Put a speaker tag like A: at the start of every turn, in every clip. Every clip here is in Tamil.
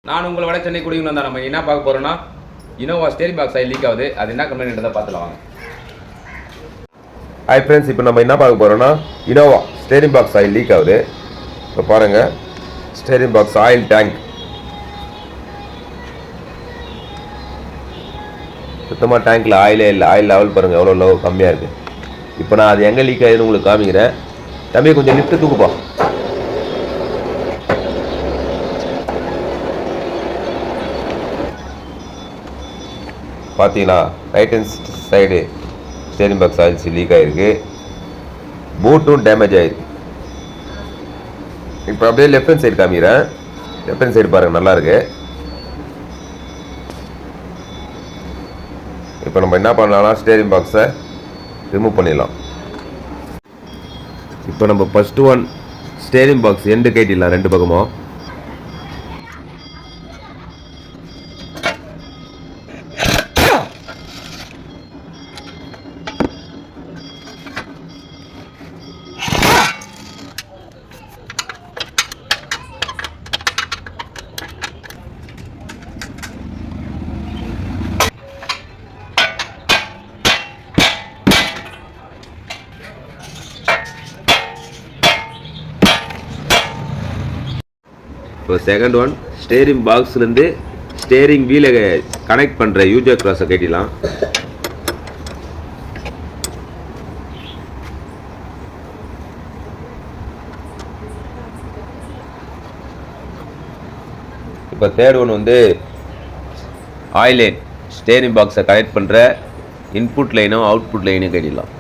A: நான் உங்களை விட சென்னை குடிக்கணும் வந்தால் நம்ம என்ன பார்க்க போகிறோன்னா Innova steering box oil league ஆகுது. அது என்ன கம்ப்ளைண்ட் தான் பார்த்துலாம் வாங்க.
B: ஹாய் ஃப்ரெண்ட்ஸ், இப்போ நம்ம என்ன பார்க்க போகிறோன்னா Innova steering box oil league ஆகுது. இப்போ பாருங்கள், ஸ்டேரிங் பாக்ஸ் ஆயில் டேங்க் சுத்தமாக டேங்க்கில் ஆயிலே இல்லை. ஆயில் லெவல் பாருங்கள் எவ்வளோ லோ கம்மியாக இருக்குது. இப்போ நான் அது எங்கே லீக் ஆகுதுன்னு உங்களுக்கு காமிக்கிறேன். தம்பி கொஞ்சம் லிஃப்ட்டு தூக்குப்பா. பார்த்தீங்களா, right hand side steering box oils leak ஆகிருக்கு. பூட்டும் டேமேஜ் ஆகிருக்கு. இப்போ அப்படியே லெஃப்ட் ஹேண்ட் சைடு காமிக்கிறேன். லெஃப்ட் ஹேண்ட் சைடு பாருங்கள் நல்லாயிருக்கு. இப்போ நம்ம என்ன பண்ணலாம்னா ஸ்டேரிங் பாக்ஸை ரிமூவ் பண்ணிடலாம். இப்போ நம்ம first one steering box end கைட்டிடலாம் ரெண்டு பக்கமும். இப்போ செகண்ட் ஒன் ஸ்டேரிங் பாக்ஸ்லேருந்து ஸ்டேரிங் வீலை கனெக்ட் பண்ணுற யூஜர் கிராஸை கட்டிடலாம். இப்போ தேர்ட் ஒன் வந்து ஆயில் லைன் ஸ்டேரிங் பாக்ஸை கனெக்ட் பண்ணுற இன்புட் லைனும் அவுட்புட் லைனும் கட்டிடலாம்.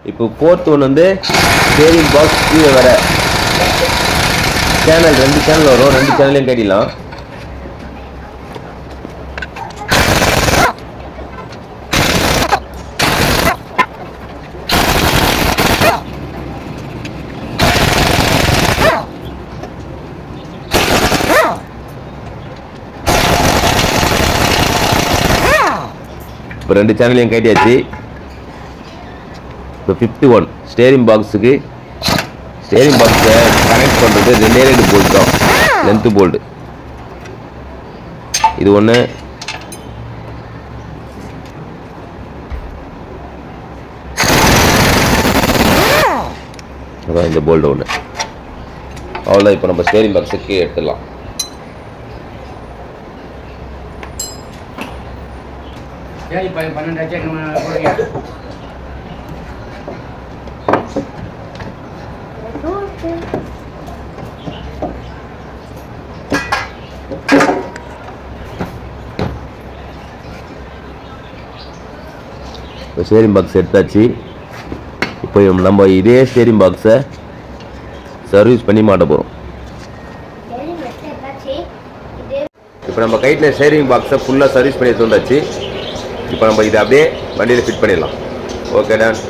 B: இப்போ ஃபோர்த் ஒன் வந்து ஸ்டேரிங் பாக்ஸ் கீழே வர சேனல், ரெண்டு சேனல் வரும், ரெண்டு சேனலையும் கட்டிடலாம். இப்போ ரெண்டு சேனலையும் கட்டியாச்சு. இப்போ ஃபிஃப்த் ஒன் ஸ்டேரிங் பாக்ஸுக்கு ஸ்டேரிங் பாக்ஸை கனெக்ட் பண்ணுறது ரெண்டு போல்ட் தான், லென்த்து போல்டு. இது ஒன்று, அதான் இந்த போல்டு ஒன்று. அவ்வளோதான். இப்போ நம்ம ஸ்டேரிங் பாக்ஸுக்கு எடுத்துடலாம். இப்போ ஸ்டேரிங் பாக்ஸ் எடுத்தாச்சு. இப்போ நம்ம இதே ஸ்டேரிங் பாக்ஸை சர்வீஸ் பண்ணி மாட்ட போகிறோம். இப்போ நம்ம கைட்டில் ஸ்டேரிங் பாக்ஸை ஃபுல்லாக சர்வீஸ் பண்ணி வந்தாச்சு. இப்போ நம்ம இதை அப்படியே வண்டியில் ஃபிட் பண்ணிடலாம். Okay done.